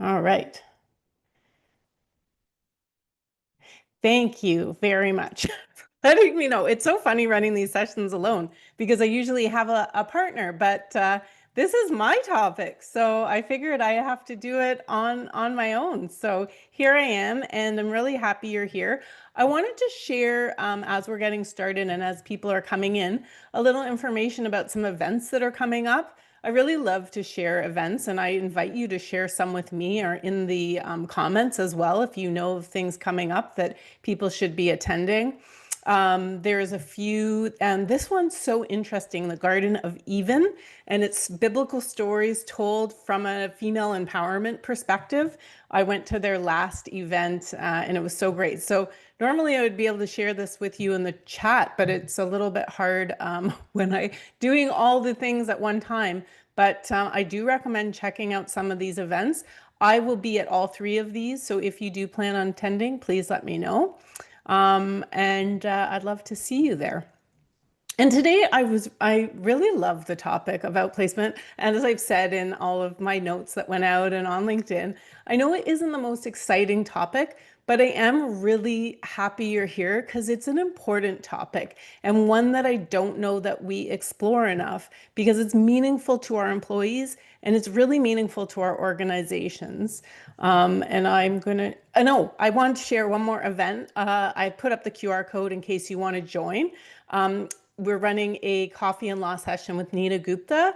All right. Thank you very much for letting me know. It's so funny running these sessions alone because I usually have a partner, but this is my topic. So I figured I have to do it on my own. So here I am, and I'm really happy you're here. I wanted to share, as we're getting started and as people are coming in, a little information about some events that are coming up. I really love to share events, and I invite you to share some with me or in the comments as well if you know of things coming up that people should be attending. There's a few, and this one's so interesting, the Garden of Eden, and it's biblical stories told from a female empowerment perspective. I went to their last event, and it was so great. So normally I would be able to share this with you in the chat, but it's a little bit hard when I doing all the things at one time. But I do recommend checking out some of these events. I will be at all three of these, so if you do plan on attending, please let me know. And I'd love to see you there. And today I really love the topic of outplacement. And as I've said in all of my notes that went out and on LinkedIn, I know it isn't the most exciting topic, but I am really happy you're here because it's an important topic and one that I don't know that we explore enough because it's meaningful to our employees and it's really meaningful to our organizations. And I'm gonna, no, I want to share one more event. I put up the QR code in case you want to join. We're running a coffee and law session with Nina Gupta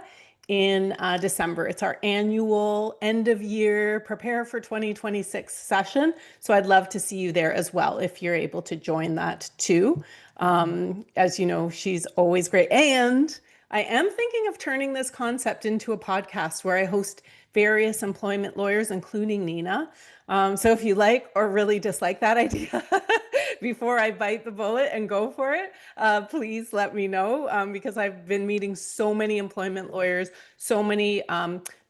in December. It's our annual end of year prepare for 2026 session. So I'd love to see you there as well if you're able to join that too. As you know, she's always great. And I am thinking of turning this concept into a podcast where I host various employment lawyers, including Nina. So if you like or really dislike that idea before I bite the bullet and go for it, please let me know because I've been meeting so many employment lawyers, so many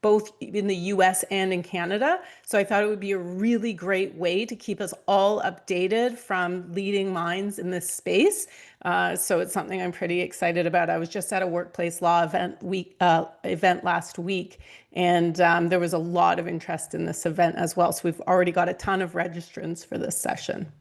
both in the US and in Canada. So I thought it would be a really great way to keep us all updated from leading minds in this space. So it's something I'm pretty excited about. I was just at a workplace law event last week, and there was a lot of interest in this event as well. So we've already got a ton of registrants for this session.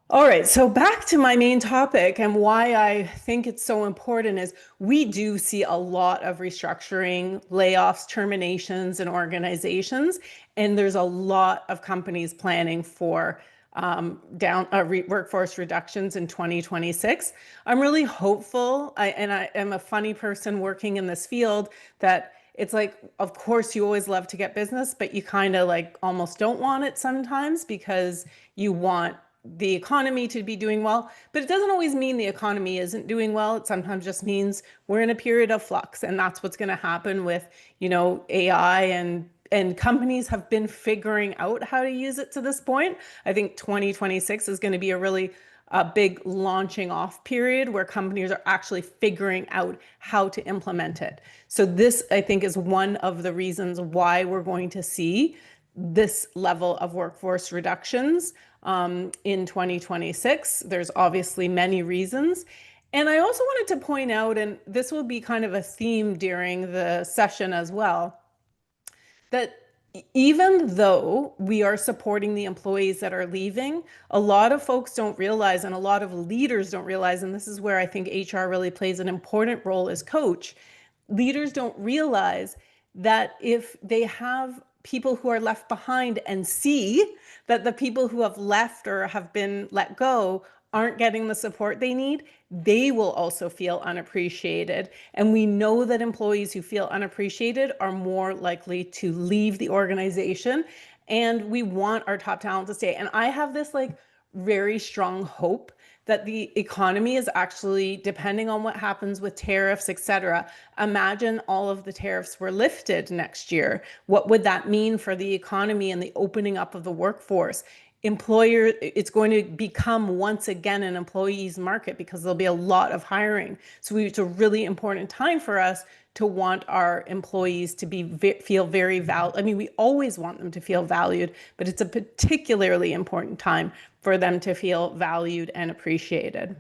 All right, so back to my main topic and why I think it's so important is we do see a lot of restructuring, layoffs, terminations in organizations, and there's a lot of companies planning for workforce reductions in 2026. I'm really hopeful, and I am a funny person working in this field that it's like, of course, you always love to get business, but you kind of like almost don't want it sometimes because you want the economy to be doing well, but it doesn't always mean the economy isn't doing well. It sometimes just means we're in a period of flux, and that's what's going to happen with, AI and companies have been figuring out how to use it to this point. I think 2026 is going to be a big launching off period where companies are actually figuring out how to implement it. So this, I think, is one of the reasons why we're going to see this level of workforce reductions in 2026. There's obviously many reasons. And I also wanted to point out, and this will be kind of a theme during the session as well, that even though we are supporting the employees that are leaving, a lot of folks don't realize, and a lot of leaders don't realize, and this is where I think HR really plays an important role as coach. Leaders don't realize that if they have people who are left behind and see that the people who have left or have been let go aren't getting the support they need, they will also feel unappreciated. And we know that employees who feel unappreciated are more likely to leave the organization. And we want our top talent to stay. And I have this like very strong hope that the economy is actually, depending on what happens with tariffs, et cetera, imagine all of the tariffs were lifted next year. What would that mean for the economy and the opening up of the workforce? It's going to become once again an employees market because there'll be a lot of hiring. So it's a really important time for us to want our employees to feel very valued. I mean, we always want them to feel valued, but it's a particularly important time for them to feel valued and appreciated.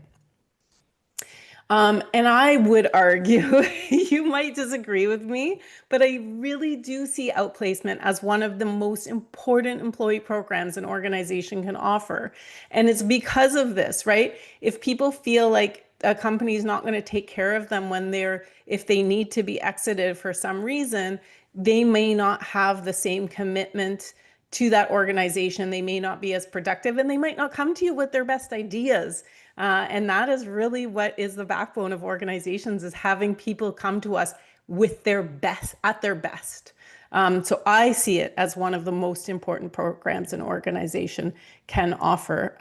And I would argue, you might disagree with me, but I really do see outplacement as one of the most important employee programs an organization can offer. And it's because of this, right? If people feel like a company is not going to take care of them if they need to be exited for some reason, they may not have the same commitment to that organization. They may not be as productive and they might not come to you with their best ideas. And that is really what is the backbone of organizations, is having people come to us with their best, at their best. So I see it as one of the most important programs an organization can offer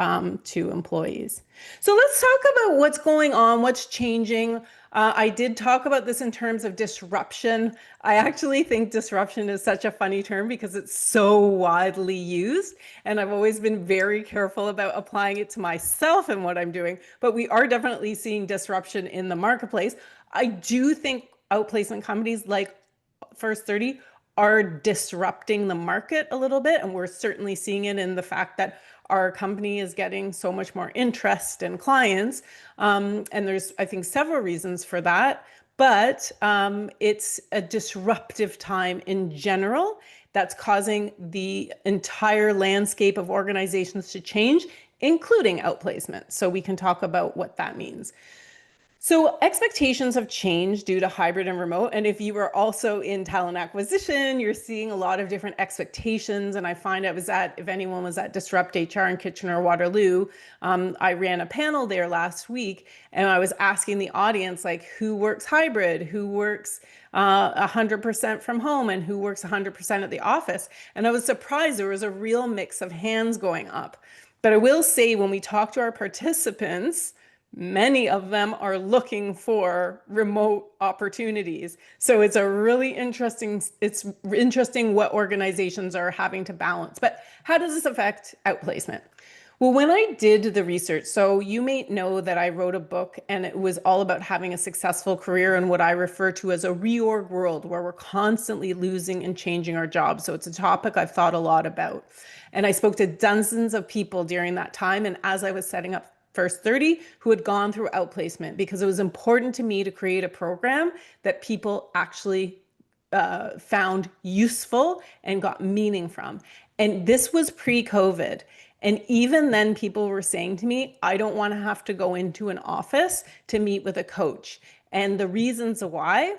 to employees. So let's talk about what's going on, what's changing. I did talk about this in terms of disruption. I actually think disruption is such a funny term because it's so widely used, and I've always been very careful about applying it to myself and what I'm doing. But we are definitely seeing disruption in the marketplace. I do think outplacement companies like First 30 are disrupting the market a little bit. And we're certainly seeing it in the fact that our company is getting so much more interest and clients. And there's, I think, several reasons for that. But it's a disruptive time in general that's causing the entire landscape of organizations to change, including outplacement. So we can talk about what that means. So expectations have changed due to hybrid and remote. And if you are also in talent acquisition, you're seeing a lot of different expectations. And I find if anyone was at Disrupt HR in Kitchener-Waterloo, I ran a panel there last week, and I was asking the audience, like, who works hybrid, who works 100% from home, and who works 100% at the office. And I was surprised there was a real mix of hands going up. But I will say, when we talk to our participants, many of them are looking for remote opportunities. So it's interesting what organizations are having to balance. But how does this affect outplacement? Well, when I did the research, so you may know that I wrote a book and it was all about having a successful career in what I refer to as a reorg world, where we're constantly losing and changing our jobs. So it's a topic I've thought a lot about. And I spoke to dozens of people during that time. And as I was setting up First 30 who had gone through outplacement, because it was important to me to create a program that people actually found useful and got meaning from. And this was pre-COVID. And even then, people were saying to me, I don't want to have to go into an office to meet with a coach. And the reasons why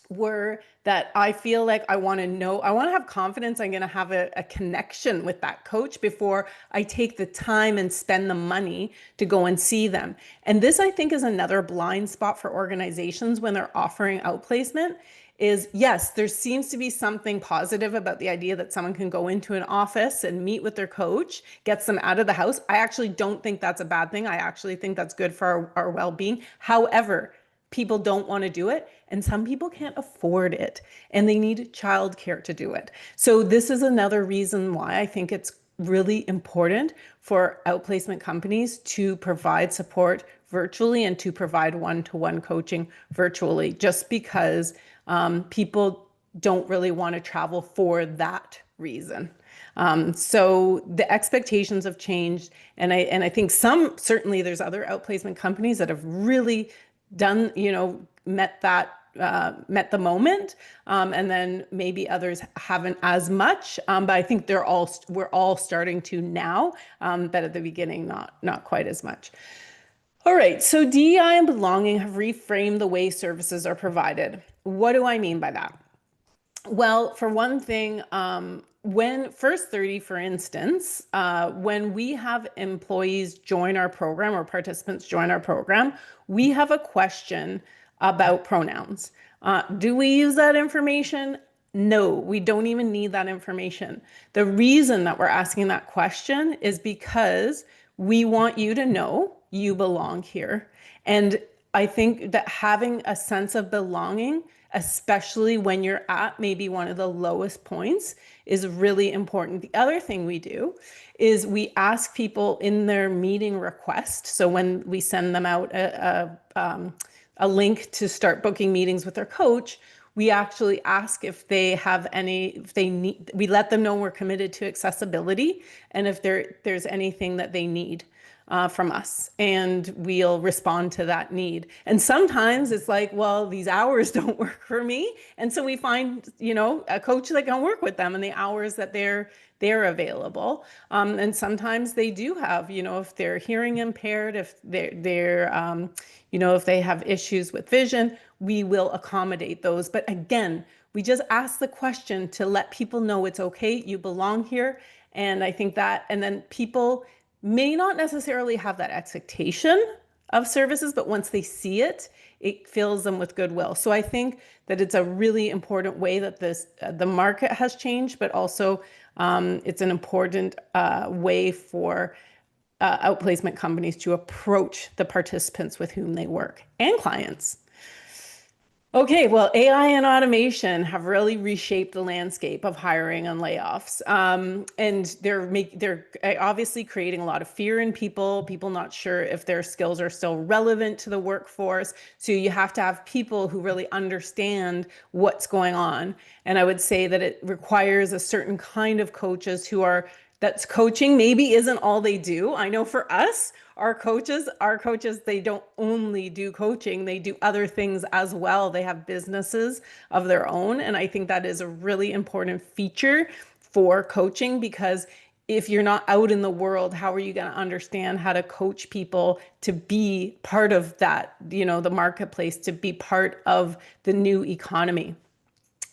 were that I feel like I want to have confidence I'm going to have a connection with that coach before I take the time and spend the money to go and see them. And this, I think, is another blind spot for organizations when they're offering outplacement. Is, yes, there seems to be something positive about the idea that someone can go into an office and meet with their coach, gets them out of the house. I actually don't think that's a bad thing. I actually think that's good for our well-being. However, people don't want to do it, and some people can't afford it, and they need childcare to do it. So this is another reason why I think it's really important for outplacement companies to provide support virtually and to provide one-to-one coaching virtually, just because people don't really want to travel for that reason. So the expectations have changed, and I think certainly there's other outplacement companies that have really done, met the moment, and then maybe others haven't as much. But I think we're all starting to now, but at the beginning, not quite as much. All right, so DEI and belonging have reframed the way services are provided. What do I mean by that? Well, for one thing, when First 30, for instance, when we have employees join our program or participants join our program, we have a question about pronouns. Do we use that information? No, we don't even need that information. The reason that we're asking that question is because we want you to know you belong here. And I think that having a sense of belonging, especially when you're at maybe one of the lowest points, is really important. The other thing we do is we ask people in their meeting request. So when we send them out a link to start booking meetings with their coach, we actually ask if they have we let them know we're committed to accessibility and if there's anything that they need. from us, and we'll respond to that need. And sometimes it's like, well, these hours don't work for me, and so we find, a coach that can work with them and the hours that they're available. And sometimes they do have, if they're hearing impaired, if if they have issues with vision, we will accommodate those. But again, we just ask the question to let people know it's okay, you belong here. And I think that, and then people may not necessarily have that expectation of services, but once they see it, it fills them with goodwill. So I think that it's a really important way that the market has changed, but also it's an important way for outplacement companies to approach the participants with whom they work and clients. Okay, well, AI and automation have really reshaped the landscape of hiring and layoffs. And they're obviously creating a lot of fear in people not sure if their skills are still relevant to the workforce. So you have to have people who really understand what's going on. And I would say that it requires a certain kind of coaches that's coaching maybe isn't all they do. I know for us, our coaches, they don't only do coaching, they do other things as well. They have businesses of their own. And I think that is a really important feature for coaching, because if you're not out in the world, how are you going to understand how to coach people to be part of that, the marketplace, to be part of the new economy?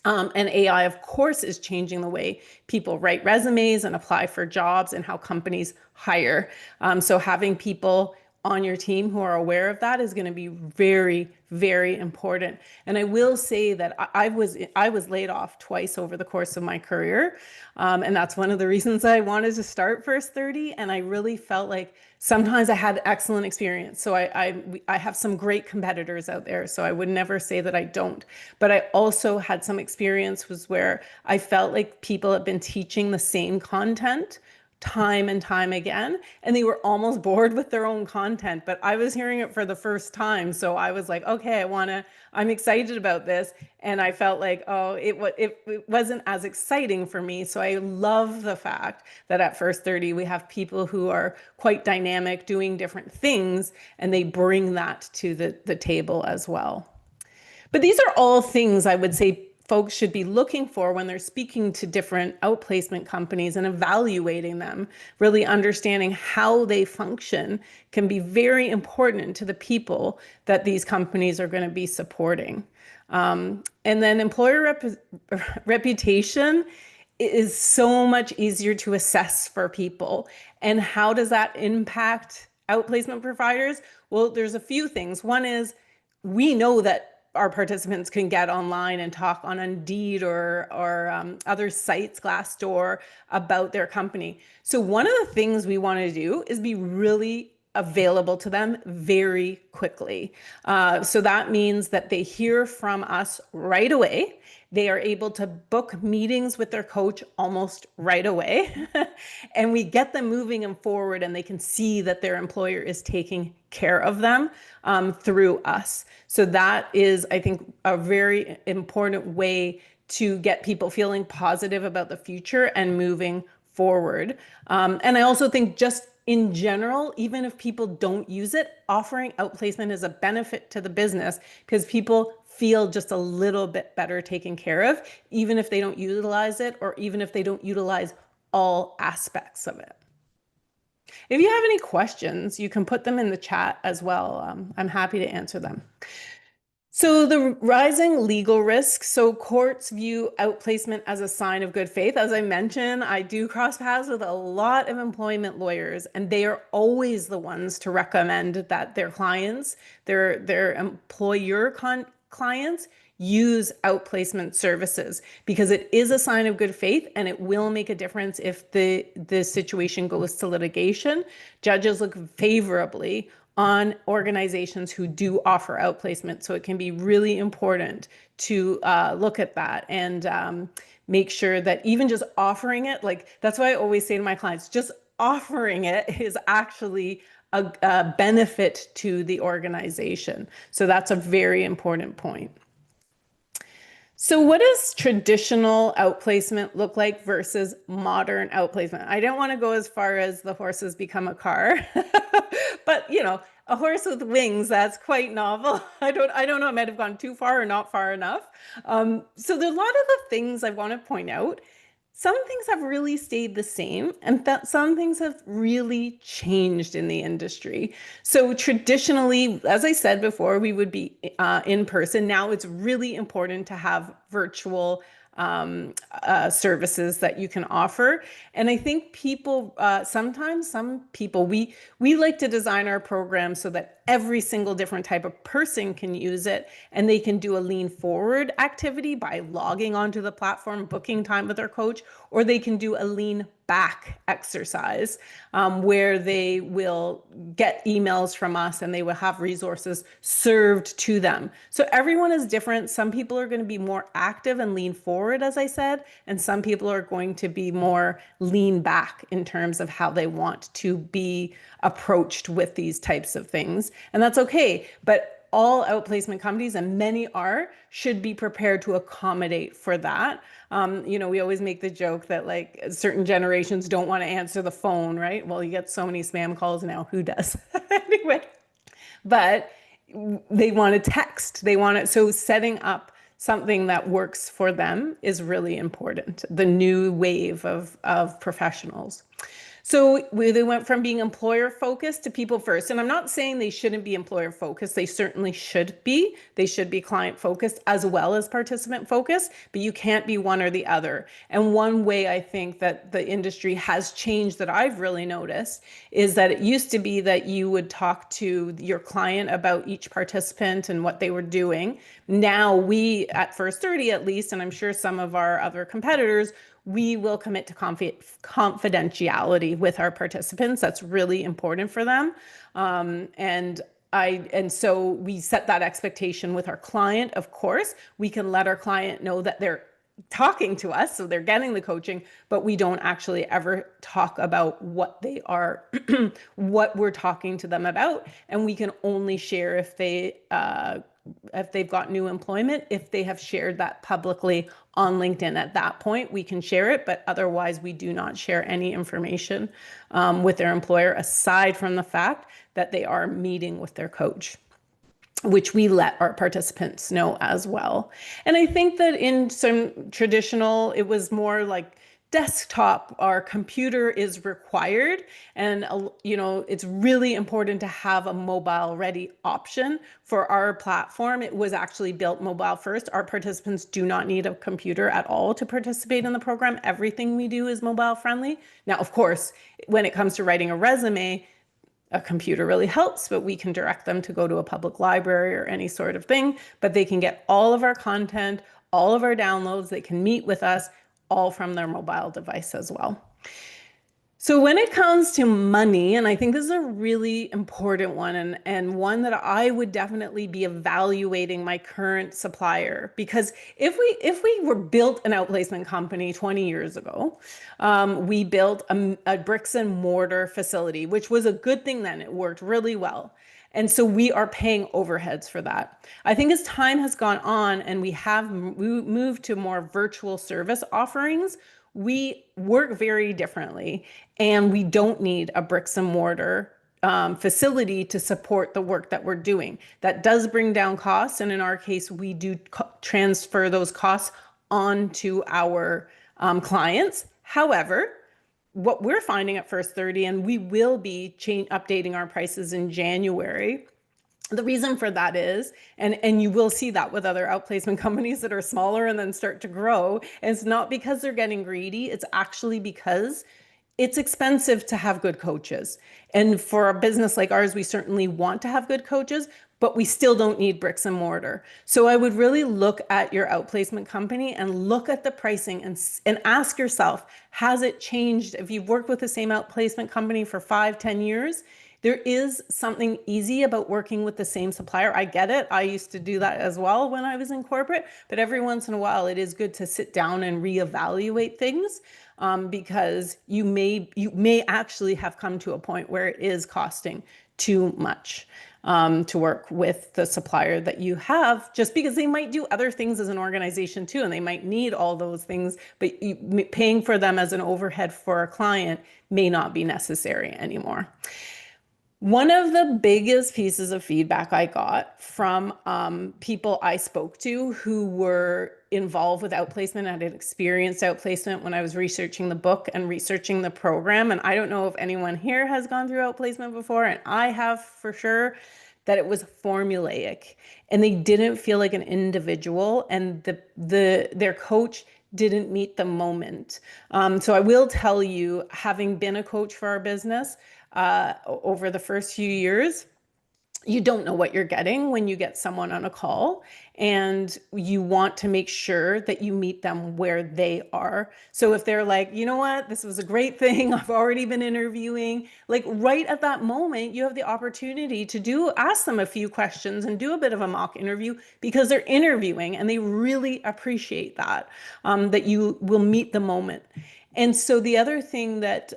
And AI, of course, is changing the way people write resumes and apply for jobs and how companies hire. So having people on your team who are aware of that is going to be very, very important. And I will say that I was laid off twice over the course of my career. And that's one of the reasons I wanted to start First 30. And I really felt like sometimes I had excellent experience. So I have some great competitors out there. So I would never say that I don't. But I also had some experience was where I felt like people have been teaching the same content time and time again, and they were almost bored with their own content, but I was hearing it for the first time. So I was like, okay, I'm excited about this. And I felt like, oh, it wasn't as exciting for me. So I love the fact that at First 30, we have people who are quite dynamic, doing different things, and they bring that to the table as well. But these are all things I would say folks should be looking for when they're speaking to different outplacement companies and evaluating them. Really understanding how they function can be very important to the people that these companies are going to be supporting. And then reputation is so much easier to assess for people. And how does that impact outplacement providers? Well, there's a few things. One is, we know that our participants can get online and talk on Indeed or other sites, Glassdoor, about their company. So one of the things we want to do is be really available to them very quickly. So that means that they hear from us right away. They are able to book meetings with their coach almost right away. And we get them moving and forward, and they can see that their employer is taking care of them through us. So that is, I think, a very important way to get people feeling positive about the future and moving forward. And I also think, just in general, even if people don't use it, offering outplacement is a benefit to the business, because people feel just a little bit better taken care of, even if they don't utilize it, or even if they don't utilize all aspects of it. If you have any questions, you can put them in the chat as well. I'm happy to answer them. So the rising legal risks. So courts view outplacement as a sign of good faith. As I mentioned, I do cross paths with a lot of employment lawyers, and they are always the ones to recommend that their clients, their employer clients, use outplacement services, because it is a sign of good faith and it will make a difference if the situation goes to litigation. Judges look favorably on organizations who do offer outplacement. So it can be really important to look at that and make sure that even just offering it, like, that's why I always say to my clients, just offering it is actually a benefit to the organization. So that's a very important point. So what does traditional outplacement look like versus modern outplacement? I don't want to go as far as the horses become a car, but a horse with wings, that's quite novel. I don't know, I might have gone too far or not far enough. So there are a lot of the things I want to point out. Some things have really stayed the same, and that some things have really changed in the industry. So traditionally, as I said before, we would be in person. Now it's really important to have virtual services that you can offer. And I think people sometimes some people we like to design our program so that every single different type of person can use it, and they can do a lean forward activity by logging onto the platform, booking time with their coach, or they can do a lean back exercise where they will get emails from us and they will have resources served to them. So everyone is different. Some people are going to be more active and lean forward, as I said, and some people are going to be more lean back in terms of how they want to be approached with these types of things. And that's okay. But all outplacement companies, and many are, should be prepared to accommodate for that. We always make the joke that like certain generations don't want to answer the phone, right? Well, you get so many spam calls now. Who does? Anyway, but they want to text. They want it. So setting up something that works for them is really important. The new wave of professionals. So they went from being employer focused to people first. And I'm not saying they shouldn't be employer focused. They certainly should be. They should be client focused as well as participant focused, but you can't be one or the other. And one way I think that the industry has changed that I've really noticed is that it used to be that you would talk to your client about each participant and what they were doing. Now we at First 30 at least, and I'm sure some of our other competitors, we will commit to confidentiality with our participants. That's really important for them. And so we set that expectation with our client. Of course, we can let our client know that they're talking to us, so they're getting the coaching, but we don't actually ever talk about what they are, what we're talking to them about. And we can only share if they've got new employment, if they have shared that publicly on LinkedIn. At that point, we can share it, but otherwise we do not share any information with their employer aside from the fact that they are meeting with their coach, which we let our participants know as well. And I think that in some traditional, it was more like desktop or computer is required. And, it's really important to have a mobile ready option for our platform. It was actually built mobile first. Our participants do not need a computer at all to participate in the program. Everything we do is mobile friendly. Now, of course, when it comes to writing a resume, a computer really helps, but we can direct them to go to a public library or any sort of thing, but they can get all of our content, all of our downloads, they can meet with us all from their mobile device as well. So when it comes to money, and I think this is a really important one and one that I would definitely be evaluating my current supplier, because if we were built an outplacement company 20 years ago, we built a bricks and mortar facility, which was a good thing then. It worked really well. And so we are paying overheads for that. I think as time has gone on and we have moved to more virtual service offerings, we work very differently, and we don't need a bricks and mortar facility to support the work that we're doing. That does bring down costs, and in our case, we do transfer those costs onto our clients. However, what we're finding at First 30, and we will be updating our prices in January. The reason for that is, and you will see that with other outplacement companies that are smaller and then start to grow, and it's not because they're getting greedy, it's actually because it's expensive to have good coaches. And for a business like ours, we certainly want to have good coaches, but we still don't need bricks and mortar. So I would really look at your outplacement company and look at the pricing and ask yourself, has it changed? If you've worked with the same outplacement company for 5-10 years, there is something easy about working with the same supplier. I get it. I used to do that as well when I was in corporate, but every once in a while it is good to sit down and reevaluate things, because you may actually have come to a point where it is costing too much to work with the supplier that you have, just because they might do other things as an organization too, and they might need all those things, but paying for them as an overhead for a client may not be necessary anymore. One of the biggest pieces of feedback I got from people I spoke to who were involved with outplacement, I had experienced outplacement when I was researching the book and researching the program. And I don't know if anyone here has gone through outplacement before, and I have for sure, that it was formulaic and they didn't feel like an individual, and their coach didn't meet the moment. So I will tell you, having been a coach for our business, over the first few years, you don't know what you're getting when you get someone on a call, and you want to make sure that you meet them where they are. So if they're like, you know what, this was a great thing, I've already been interviewing, like right at that moment, you have the opportunity to ask them a few questions and do a bit of a mock interview, because they're interviewing and they really appreciate that, that you will meet the moment. And so the other thing that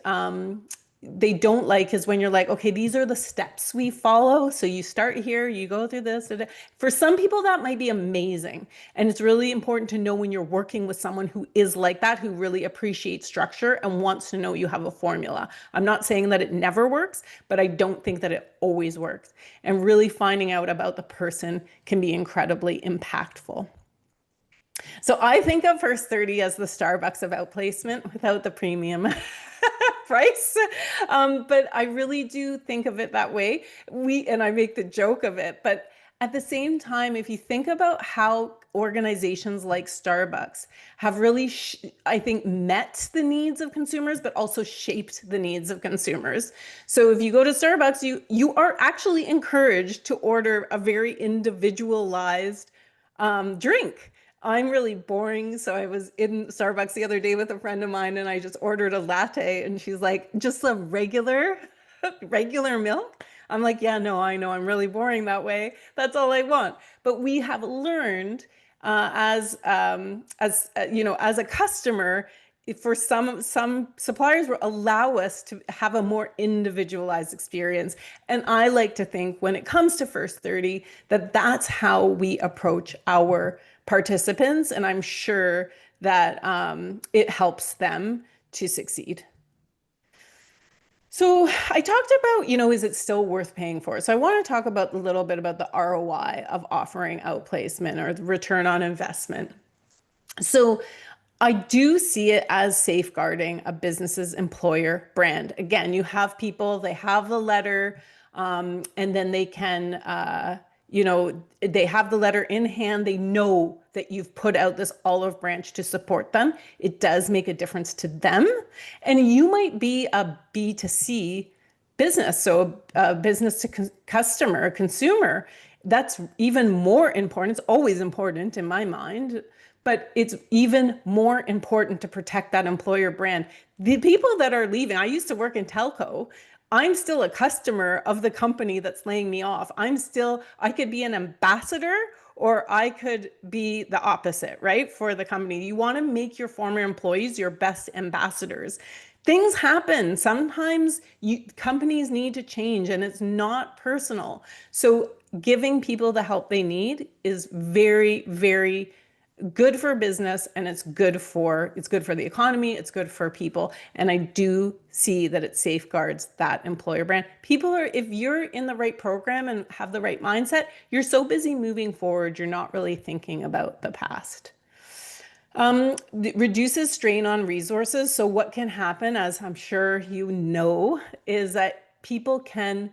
they don't like is when you're like, okay, these are the steps we follow. So you start here, you go through this. For some people, that might be amazing. And it's really important to know when you're working with someone who is like that, who really appreciates structure and wants to know you have a formula. I'm not saying that it never works, but I don't think that it always works. And really finding out about the person can be incredibly impactful. So I think of First 30 as the Starbucks of outplacement without the premium price. But I really do think of it that way. And I make the joke of it. But at the same time, if you think about how organizations like Starbucks have really, I think, met the needs of consumers, but also shaped the needs of consumers. So if you go to Starbucks, you are actually encouraged to order a very individualized drink. I'm really boring. So I was in Starbucks the other day with a friend of mine and I just ordered a latte and she's like, just a regular milk. I'm like, yeah, no, I know I'm really boring that way. That's all I want. But we have learned as a customer, for some suppliers will allow us to have a more individualized experience. And I like to think when it comes to First 30 that that's how we approach our participants, and I'm sure that it helps them to succeed. So I talked about, is it still worth paying for? So I want to talk about a little bit about the ROI of offering outplacement, or the return on investment. So I do see it as safeguarding a business's employer brand. Again, you have people, they have the letter, and then they can, they have the letter in hand. They know that you've put out this olive branch to support them. It does make a difference to them. And you might be a B2C business, so a business to customer, consumer. That's even more important. It's always important in my mind, but it's even more important to protect that employer brand. The people that are leaving, I used to work in telco. I'm still a customer of the company that's laying me off. I could be an ambassador or I could be the opposite, right? For the company. You want to make your former employees your best ambassadors. Things happen. Sometimes companies need to change and it's not personal. So giving people the help they need is very, very good for business, and it's good for the economy, it's good for people. And I do see that it safeguards that employer brand. If you're in the right program and have the right mindset, you're so busy moving forward, you're not really thinking about the past. Reduces strain on resources. So what can happen, as I'm sure you know, is that people can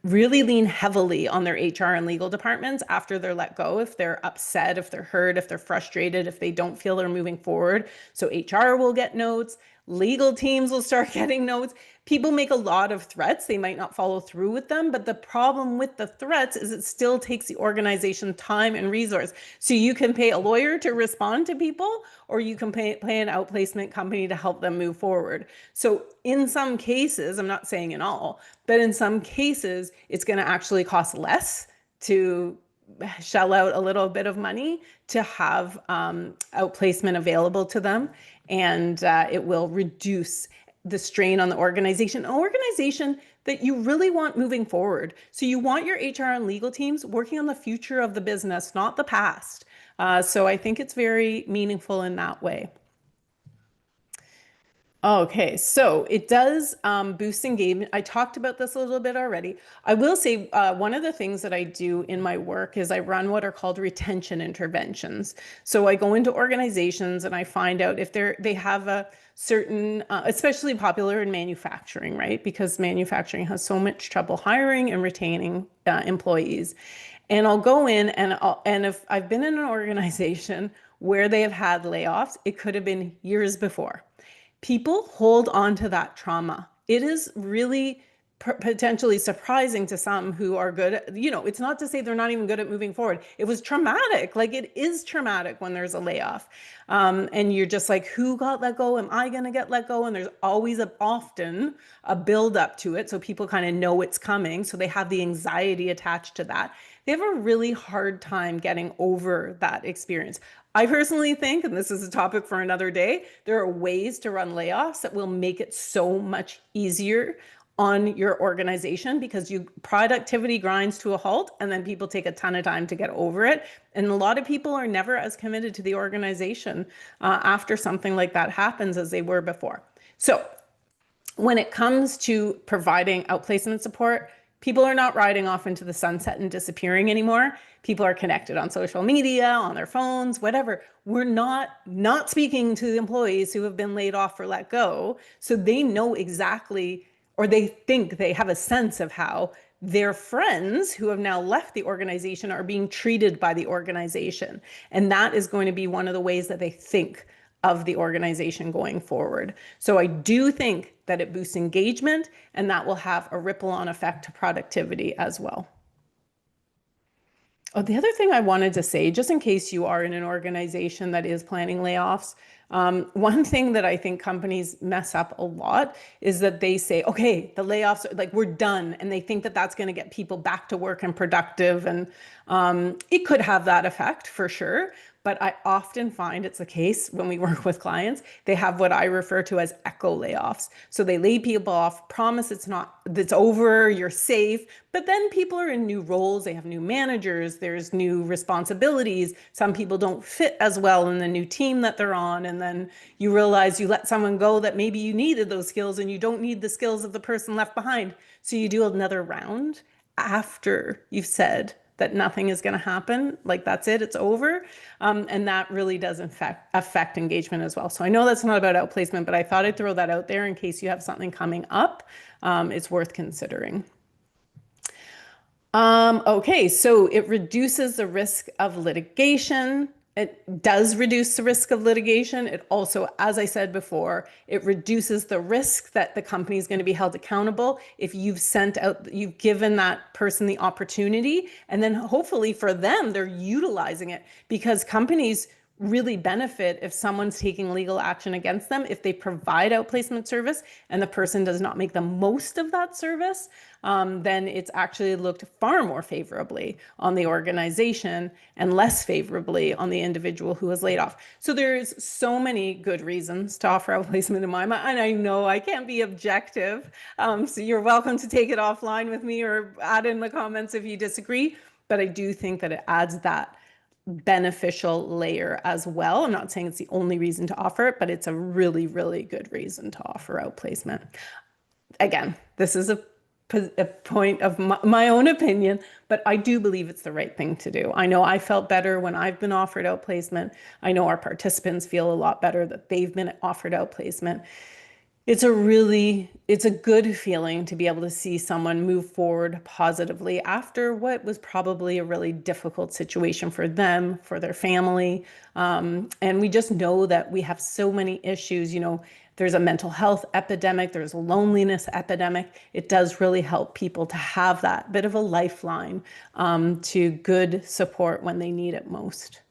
really lean heavily on their HR and legal departments after they're let go, if they're upset, if they're hurt, if they're frustrated, if they don't feel they're moving forward. So HR will get notes, legal teams will start getting notes. People make a lot of threats. They might not follow through with them, but the problem with the threats is it still takes the organization time and resource. So you can pay a lawyer to respond to people, or you can pay an outplacement company to help them move forward. So in some cases, I'm not saying in all, but in some cases, it's going to actually cost less to shell out a little bit of money to have outplacement available to them, and it will reduce the strain on the organization. An organization that you really want moving forward. So you want your HR and legal teams working on the future of the business, not the past. So I think it's very meaningful in that way. Okay, so it does boost engagement. I talked about this a little bit already. I will say one of the things that I do in my work is I run what are called retention interventions. So I go into organizations and I find out if they have a certain, especially popular in manufacturing, right? Because manufacturing has so much trouble hiring and retaining employees. And I'll go in and if I've been in an organization where they have had layoffs, it could have been years before. People hold on to that trauma. It is really potentially surprising to some who are good at, it's not to say they're not even good at moving forward. It was traumatic. Like it is traumatic when there's a layoff. And you're just like, who got let go? Am I going to get let go? And there's always often a build up to it. So people kind of know it's coming. So they have the anxiety attached to that. They have a really hard time getting over that experience. I personally think, and this is a topic for another day, there are ways to run layoffs that will make it so much easier on your organization because productivity grinds to a halt and then people take a ton of time to get over it. And a lot of people are never as committed to the organization after something like that happens as they were before. So when it comes to providing outplacement support, people are not riding off into the sunset and disappearing anymore. People are connected on social media, on their phones, whatever. We're not speaking to the employees who have been laid off or let go. So they know exactly, or they think they have a sense of how their friends who have now left the organization are being treated by the organization. And that is going to be one of the ways that they think of the organization going forward. So I do think that it boosts engagement and that will have a ripple on effect to productivity as well. Oh, the other thing I wanted to say, just in case you are in an organization that is planning layoffs, one thing that I think companies mess up a lot is that they say, okay, the layoffs, like we're done. And they think that that's going to get people back to work and productive. And it could have that effect for sure. But I often find it's the case when we work with clients, they have what I refer to as echo layoffs. So they lay people off, promise it's over, you're safe, but then people are in new roles, they have new managers, there's new responsibilities. Some people don't fit as well in the new team that they're on. And then you realize you let someone go that maybe you needed those skills and you don't need the skills of the person left behind. So you do another round after you've said that nothing is going to happen, like that's it, it's over. And that really does affect engagement as well. So I know that's not about outplacement, but I thought I'd throw that out there in case you have something coming up. It's worth considering. Okay, so it reduces the risk of litigation. It does reduce the risk of litigation. It also, as I said before, it reduces the risk that the company is going to be held accountable if you've given that person the opportunity. And then hopefully for them, they're utilizing it because companies really benefit if someone's taking legal action against them, if they provide outplacement service and the person does not make the most of that service, then it's actually looked far more favorably on the organization and less favorably on the individual who was laid off. So there's so many good reasons to offer outplacement in my mind, and I know I can't be objective. So you're welcome to take it offline with me or add in the comments if you disagree, but I do think that it adds that beneficial layer as well. I'm not saying it's the only reason to offer it, but it's a really, really good reason to offer outplacement. Again, this is a point of my own opinion, but I do believe it's the right thing to do. I know I felt better when I've been offered outplacement. I know our participants feel a lot better that they've been offered outplacement. It's a good feeling to be able to see someone move forward positively after what was probably a really difficult situation for them, for their family. And we just know that we have so many issues. There's a mental health epidemic, there's a loneliness epidemic. It does really help people to have that bit of a lifeline to good support when they need it most.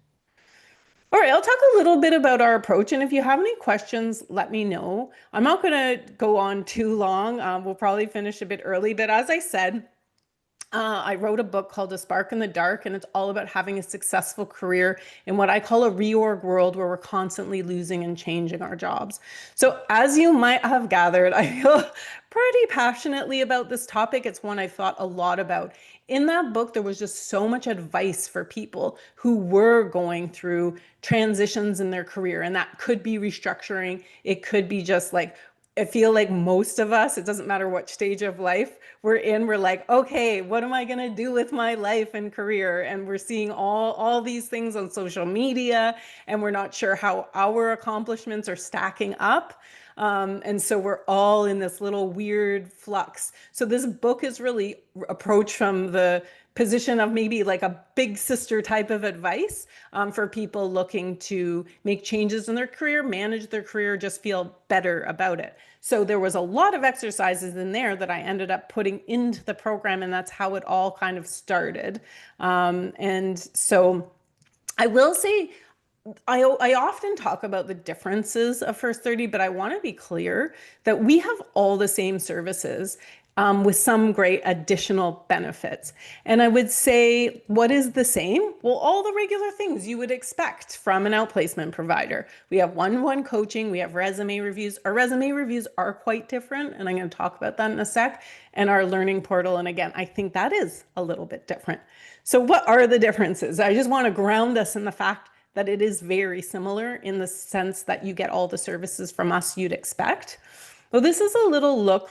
All right, I'll talk a little bit about our approach. And if you have any questions, let me know. I'm not going to go on too long. We'll probably finish a bit early. But as I said, I wrote a book called A Spark in the Dark, and it's all about having a successful career in what I call a reorg world where we're constantly losing and changing our jobs. So as you might have gathered, I feel pretty passionately about this topic. It's one I've thought a lot about. In that book, there was just so much advice for people who were going through transitions in their career. And that could be restructuring. It could be just like, I feel like most of us, it doesn't matter what stage of life we're in, we're like, okay, what am I going to do with my life and career? And we're seeing all these things on social media, and we're not sure how our accomplishments are stacking up. And so we're all in this little weird flux. So this book is really approached from the position of maybe like a big sister type of advice for people looking to make changes in their career, manage their career, just feel better about it. So there was a lot of exercises in there that I ended up putting into the program, and that's how it all kind of started. And so I will say, I often talk about the differences of First 30, but I want to be clear that we have all the same services with some great additional benefits. And I would say, what is the same? Well, all the regular things you would expect from an outplacement provider. We have one-on-one coaching, we have resume reviews. Our resume reviews are quite different, and I'm going to talk about that in a sec, and our learning portal. And again, I think that is a little bit different. So what are the differences? I just want to ground us in the fact that it is very similar in the sense that you get all the services from us you'd expect. Well, this is a little look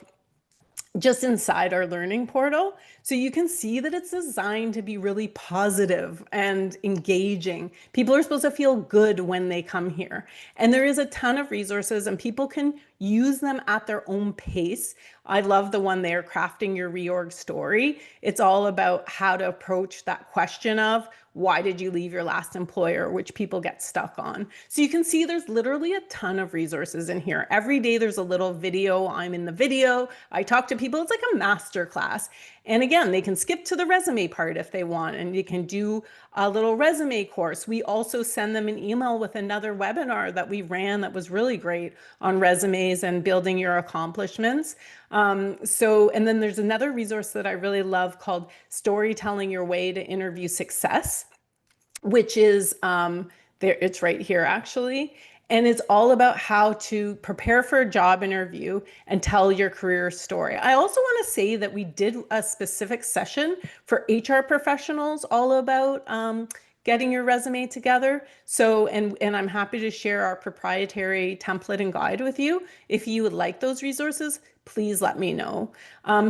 just inside our learning portal. So you can see that it's designed to be really positive and engaging. People are supposed to feel good when they come here. And there is a ton of resources, and people can use them at their own pace. I love the one there, crafting your reorg story. It's all about how to approach that question of, why did you leave your last employer, which people get stuck on. So you can see there's literally a ton of resources in here. Every day there's a little video. I'm in the video. I talk to people. It's like a master class. And again, they can skip to the resume part if they want, and you can do a little resume course. We also send them an email with another webinar that we ran that was really great on resumes and building your accomplishments. And then there's another resource that I really love called Storytelling Your Way to Interview Success, which is there, it's right here actually. And it's all about how to prepare for a job interview and tell your career story. I also want to say that we did a specific session for HR professionals all about getting your resume together. So, and I'm happy to share our proprietary template and guide with you. If you would like those resources, please let me know.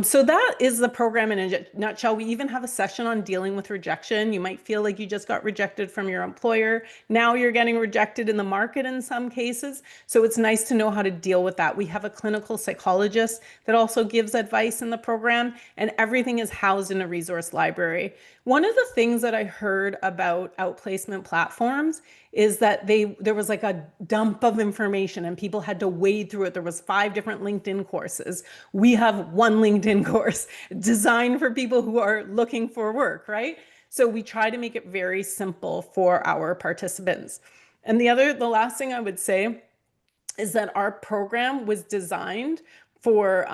So that is the program in a nutshell. We even have a session on dealing with rejection. You might feel like you just got rejected from your employer. Now you're getting rejected in the market in some cases. So it's nice to know how to deal with that. We have a clinical psychologist that also gives advice in the program, and everything is housed in a resource library. One of the things that I heard about outplacement platforms is that there was like a dump of information and people had to wade through it. There was 5 different LinkedIn courses. We have one LinkedIn course designed for people who are looking for work, right? So we try to make it very simple for our participants. And the last thing I would say is that our program was designed for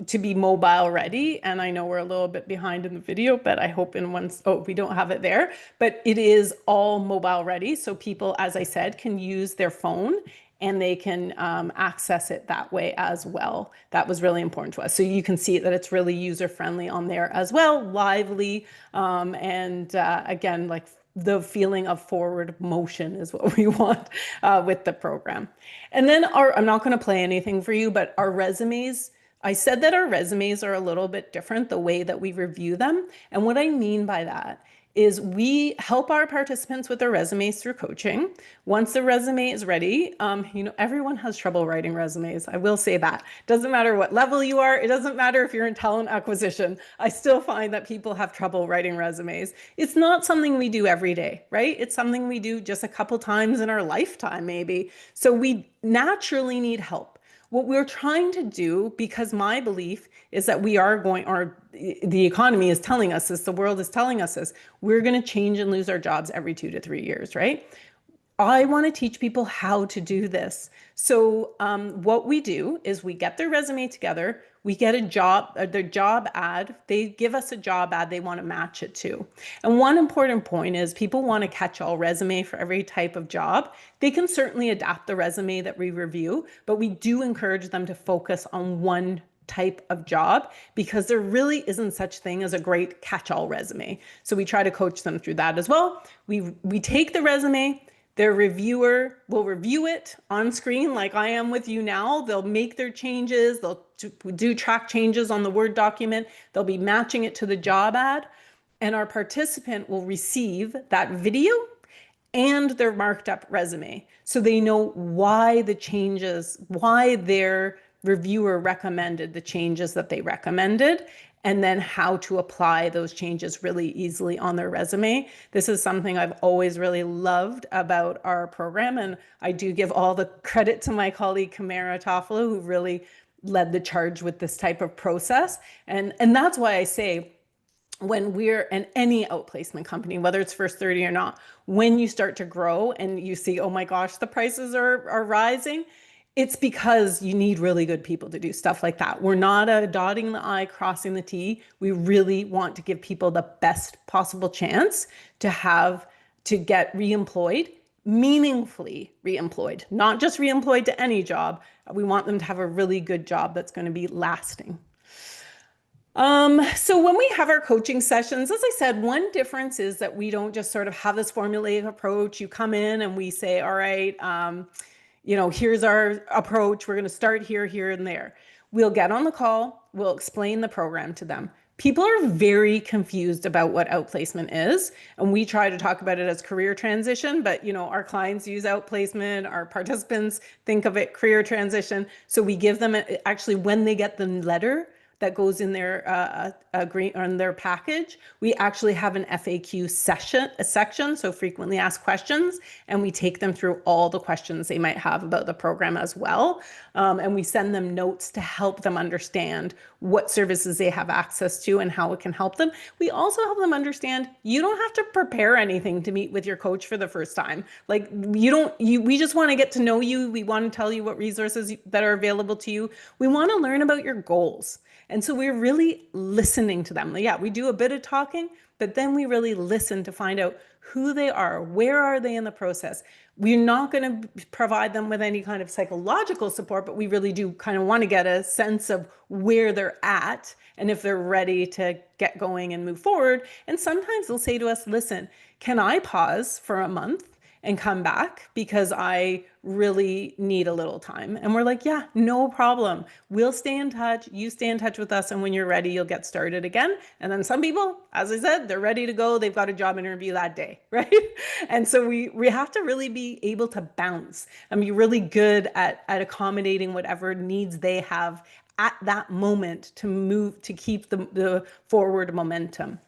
to be mobile ready. And I know we're a little bit behind in the video, but I hope we don't have it there, but it is all mobile ready. So people, as I said, can use their phone and they can access it that way as well. That was really important to us. So you can see that it's really user friendly on there as well, lively, and again, like the feeling of forward motion is what we want with the program. And then I'm not going to play anything for you, but our resumes, I said that our resumes are a little bit different, the way that we review them. And what I mean by that is we help our participants with their resumes through coaching. Once the resume is ready, everyone has trouble writing resumes. I will say that. Doesn't matter what level you are. It doesn't matter if you're in talent acquisition. I still find that people have trouble writing resumes. It's not something we do every day, right? It's something we do just a couple times in our lifetime, maybe. So we naturally need help. What we're trying to do, because my belief is that the economy is telling us this, the world is telling us this, we're going to change and lose our jobs every 2 to 3 years, right? I want to teach people how to do this. So what we do is we get their resume together, we get their job ad, they give us a job ad they want to match it to. And one important point is people want a catch-all resume for every type of job. They can certainly adapt the resume that we review, but we do encourage them to focus on one type of job because there really isn't such thing as a great catch-all resume. So we try to coach them through that as well. We take the resume, their reviewer will review it on screen like I am with you now. They'll make their changes. They'll do track changes on the Word document. They'll be matching it to the job ad. And our participant will receive that video and their marked up resume. So they know why the changes, why their reviewer recommended the changes that they recommended, and then how to apply those changes really easily on their resume. This is something I've always really loved about our program. And I do give all the credit to my colleague, Kamara Toffolo, who really led the charge with this type of process. And that's why I say, when we're in any outplacement company, whether it's First 30 or not, when you start to grow and you see, oh my gosh, the prices are rising, it's because you need really good people to do stuff like that. We're not a dotting the I, crossing the T. We really want to give people the best possible chance to get reemployed, meaningfully reemployed, not just reemployed to any job. We want them to have a really good job that's going to be lasting. So when we have our coaching sessions, as I said, one difference is that we don't just sort of have this formulaic approach. You come in and we say, all right, here's our approach. We're going to start here, here, and there. We'll get on the call. We'll explain the program to them. People are very confused about what outplacement is, and we try to talk about it as career transition, but our clients use outplacement, our participants think of it career transition. So we give them, actually, when they get the letter that goes in their on their package, we actually have an FAQ section, so frequently asked questions, and we take them through all the questions they might have about the program as well. And we send them notes to help them understand what services they have access to and how it can help them. We also help them understand you don't have to prepare anything to meet with your coach for the first time. Like we just want to get to know you. We want to tell you what resources that are available to you. We want to learn about your goals. And so we're really listening to them. Yeah, we do a bit of talking, but then we really listen to find out who they are, where are they in the process. We're not going to provide them with any kind of psychological support, but we really do kind of want to get a sense of where they're at and if they're ready to get going and move forward. And sometimes they'll say to us, listen, can I pause for a month and come back because I really need a little time? And we're like, yeah, no problem. We'll stay in touch. You stay in touch with us. And when you're ready, you'll get started again. And then some people, as I said, they're ready to go. They've got a job interview that day, right? And so we have to really be able to bounce and be really good at accommodating whatever needs they have at that moment to keep the forward momentum.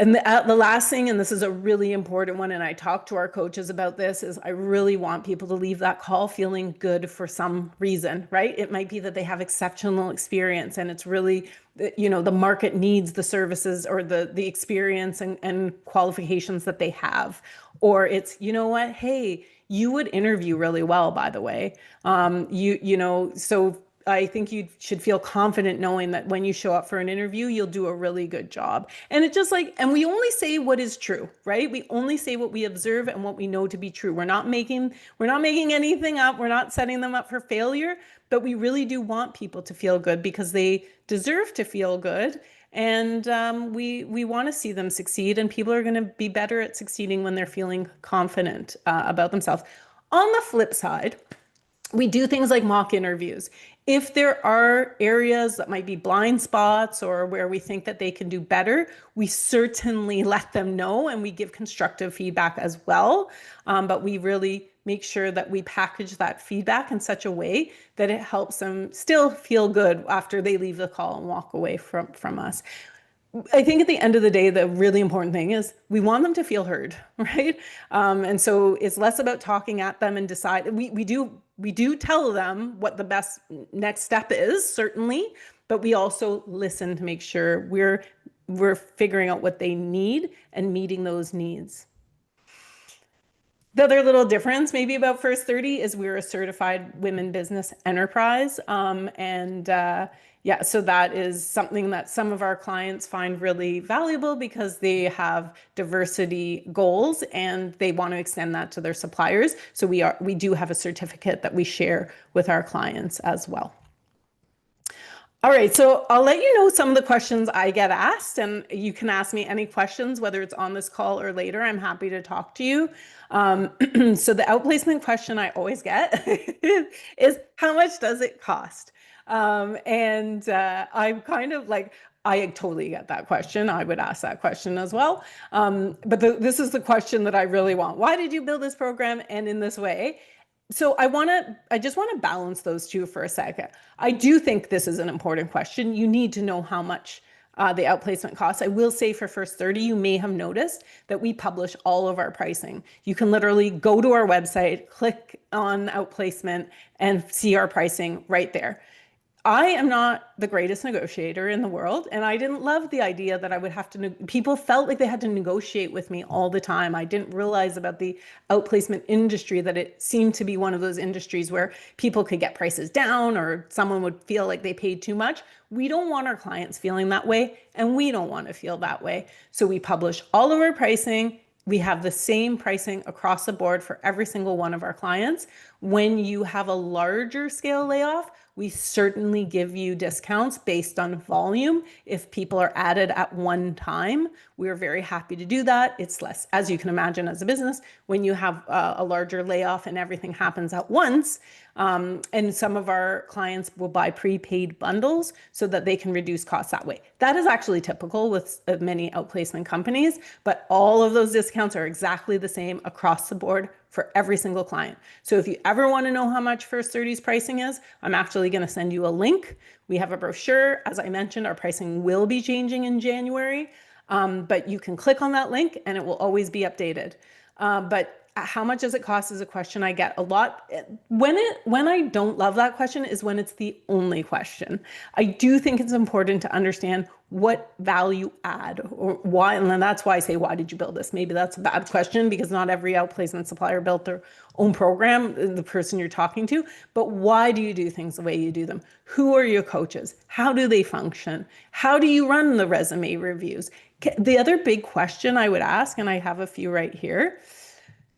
And the last thing, and this is a really important one, and I talk to our coaches about this, is I really want people to leave that call feeling good for some reason, right? It might be that they have exceptional experience and it's really, the market needs the services or the experience and qualifications that they have. Or it's, what, hey, you would interview really well, by the way. So I think you should feel confident knowing that when you show up for an interview, you'll do a really good job. And it's just and we only say what is true, right? We only say what we observe and what we know to be true. We're not making anything up. We're not setting them up for failure, but we really do want people to feel good because they deserve to feel good. And we want to see them succeed, and people are going to be better at succeeding when they're feeling confident about themselves. On the flip side, we do things like mock interviews. If there are areas that might be blind spots or where we think that they can do better, we certainly let them know and we give constructive feedback as well. But we really make sure that we package that feedback in such a way that it helps them still feel good after they leave the call and walk away from us. I think at the end of the day, the really important thing is we want them to feel heard, right? And so it's less about talking at them and decide. We do tell them what the best next step is, certainly, but we also listen to make sure we're figuring out what they need and meeting those needs. The other little difference maybe about First 30 is we're a certified women business enterprise. So that is something that some of our clients find really valuable because they have diversity goals and they want to extend that to their suppliers. So we do have a certificate that we share with our clients as well. All right, so I'll let you know some of the questions I get asked, and you can ask me any questions, whether it's on this call or later. I'm happy to talk to you. Um, so the outplacement question I always get is how much does it cost? I'm kind of like, I totally get that question. I would ask that question as well. This is the question that I really want. Why did you build this program and in this way? So I just want to balance those two for a second. I do think this is an important question. You need to know how much the outplacement costs. I will say for First 30, you may have noticed that we publish all of our pricing. You can literally go to our website, click on outplacement, and see our pricing right there. I am not the greatest negotiator in the world, and I didn't love the idea that I would have to, people felt like they had to negotiate with me all the time. I didn't realize about the outplacement industry that it seemed to be one of those industries where people could get prices down or someone would feel like they paid too much. We don't want our clients feeling that way, and we don't want to feel that way. So we publish all of our pricing. We have the same pricing across the board for every single one of our clients. When you have a larger scale layoff, we certainly give you discounts based on volume. If people are added at one time, we're very happy to do that. It's less, as you can imagine, as a business, when you have a larger layoff and everything happens at once. And some of our clients will buy prepaid bundles so that they can reduce costs that way. That is actually typical with many outplacement companies, but all of those discounts are exactly the same across the board for every single client. So if you ever want to know how much First 30's pricing is, I'm actually going to send you a link. We have a brochure. As I mentioned, our pricing will be changing in January, but you can click on that link and it will always be updated. But how much does it cost is a question I get a lot. When I don't love that question is when it's the only question. I do think it's important to understand what value add or why, and then that's why I say, why did you build this? Maybe that's a bad question because not every outplacement supplier built their own program, the person you're talking to, but why do you do things the way you do them? Who are your coaches? How do they function? How do you run the resume reviews? The other big question I would ask, and I have a few right here,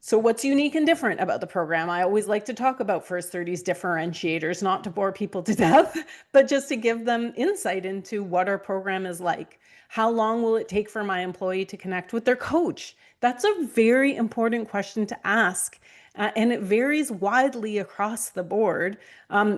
so what's unique and different about the program? I always like to talk about First 30's differentiators, not to bore people to death, but just to give them insight into what our program is like. How long will it take for my employee to connect with their coach? That's a very important question to ask. And it varies widely across the board.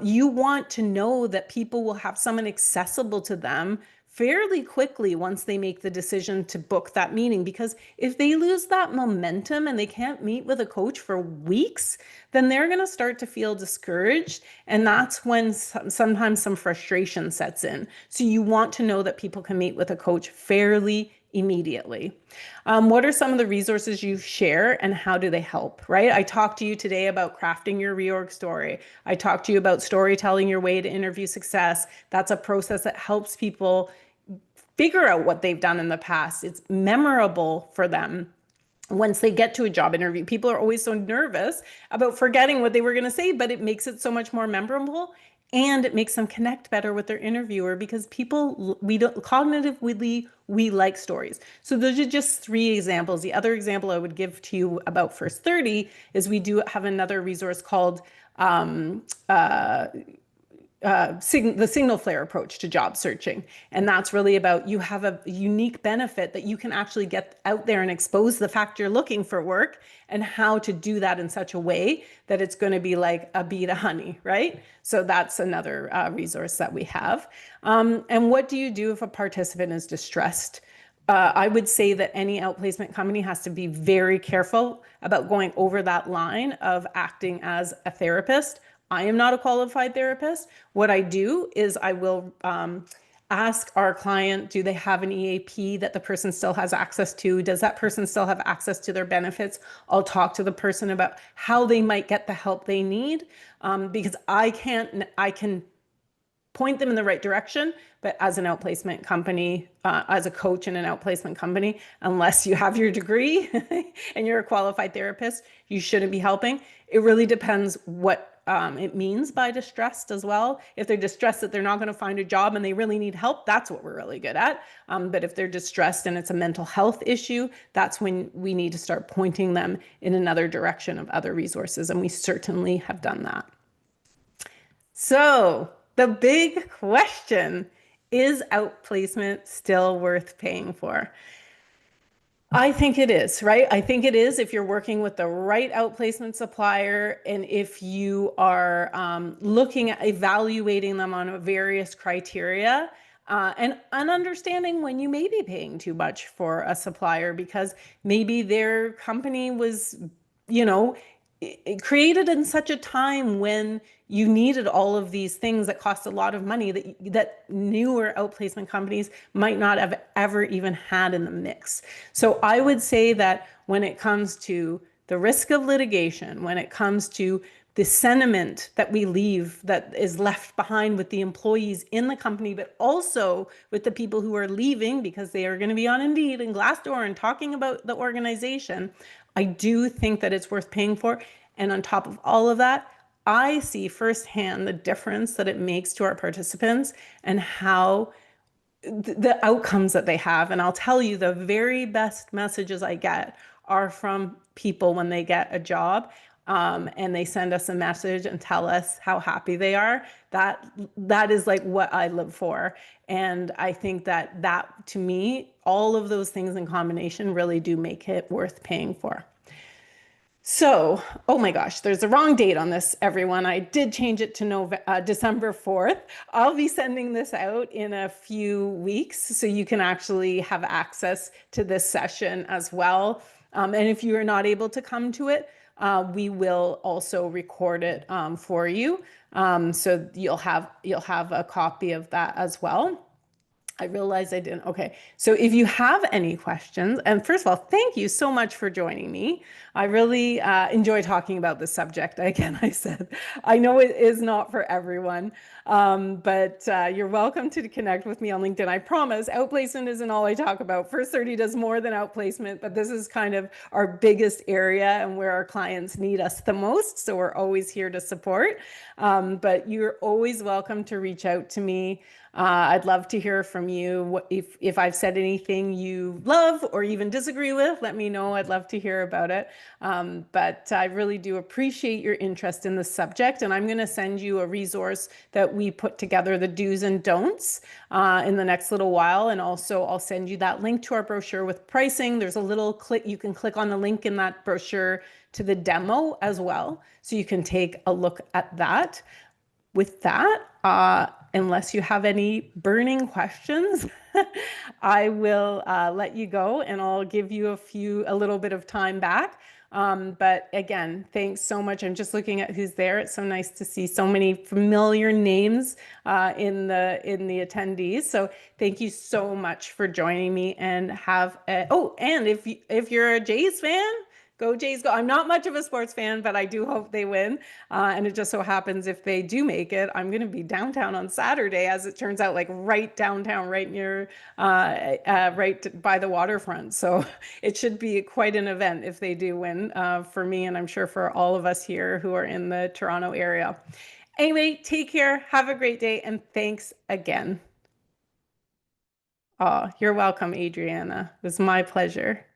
You want to know that people will have someone accessible to them fairly quickly once they make the decision to book that meeting. Because if they lose that momentum and they can't meet with a coach for weeks, then they're going to start to feel discouraged. And that's when sometimes some frustration sets in. So you want to know that people can meet with a coach fairly immediately. What are some of the resources you share and how do they help, right? I talked to you today about crafting your reorg story. I talked to you about storytelling your way to interview success. That's a process that helps people figure out what they've done in the past. It's memorable for them once they get to a job interview. People are always so nervous about forgetting what they were going to say, but it makes it so much more memorable and it makes them connect better with their interviewer because people, we don't cognitively, we like stories. So those are just three examples. The other example I would give to you about First 30 is we do have another resource called the signal flare approach to job searching. And that's really about you have a unique benefit that you can actually get out there and expose the fact you're looking for work and how to do that in such a way that it's going to be like a bee to honey, right? So that's another resource that we have. And what do you do if a participant is distressed? I would say that any outplacement company has to be very careful about going over that line of acting as a therapist. I am not a qualified therapist. What I do is I will ask our client, do they have an EAP that the person still has access to? Does that person still have access to their benefits? I'll talk to the person about how they might get the help they need because I can point them in the right direction. But as an outplacement company, as a coach in an outplacement company, unless you have your degree and you're a qualified therapist, you shouldn't be helping. It really depends what it means by distressed as well. If they're distressed that they're not going to find a job and they really need help, that's what we're really good at. But if they're distressed and it's a mental health issue, that's when we need to start pointing them in another direction of other resources. And we certainly have done that. So the big question, is outplacement still worth paying for? I think it is, right? I think it is if you're working with the right outplacement supplier and if you are looking at evaluating them on various criteria and understanding when you may be paying too much for a supplier because maybe their company was, you know, created in such a time when you needed all of these things that cost a lot of money that newer outplacement companies might not have ever even had in the mix. So I would say that when it comes to the risk of litigation, when it comes to the sentiment that we leave that is left behind with the employees in the company, but also with the people who are leaving because they are going to be on Indeed and Glassdoor and talking about the organization, I do think that it's worth paying for. And on top of all of that, I see firsthand the difference that it makes to our participants and how the outcomes that they have. And I'll tell you, the very best messages I get are from people when they get a job and they send us a message and tell us how happy they are. That is like what I live for. And I think that to me, all of those things in combination really do make it worth paying for. So, oh my gosh, there's a wrong date on this, everyone. I did change it to December 4th. I'll be sending this out in a few weeks so you can actually have access to this session as well. And if you are not able to come to it, we will also record it for you. So you'll have a copy of that as well. I realized I didn't. Okay. So if you have any questions, and first of all, thank you so much for joining me. I really enjoy talking about this subject. Again, I said, I know it is not for everyone, but you're welcome to connect with me on LinkedIn. I promise outplacement isn't all I talk about. First 30 does more than outplacement, but this is kind of our biggest area and where our clients need us the most. So we're always here to support. But you're always welcome to reach out to me. I'd love to hear from you. If I've said anything you love or even disagree with, let me know. I'd love to hear about it. But I really do appreciate your interest in the subject. And I'm going to send you a resource that we put together, the do's and don'ts, in the next little while. And also, I'll send you that link to our brochure with pricing. There's a little click. You can click on the link in that brochure to the demo as well. So you can take a look at that. With that, unless you have any burning questions, I will let you go and I'll give you a little bit of time back. But again, thanks so much. I'm just looking at who's there. It's so nice to see so many familiar names in the attendees. So thank you so much for joining me and and if you're a Jays fan, go Jays, go. I'm not much of a sports fan, but I do hope they win. And it just so happens if they do make it, I'm going to be downtown on Saturday, as it turns out, like right downtown, right near, right by the waterfront. So it should be quite an event if they do win for me, and I'm sure for all of us here who are in the Toronto area. Anyway, take care. Have a great day. And thanks again. Oh, you're welcome, Adriana. It was my pleasure.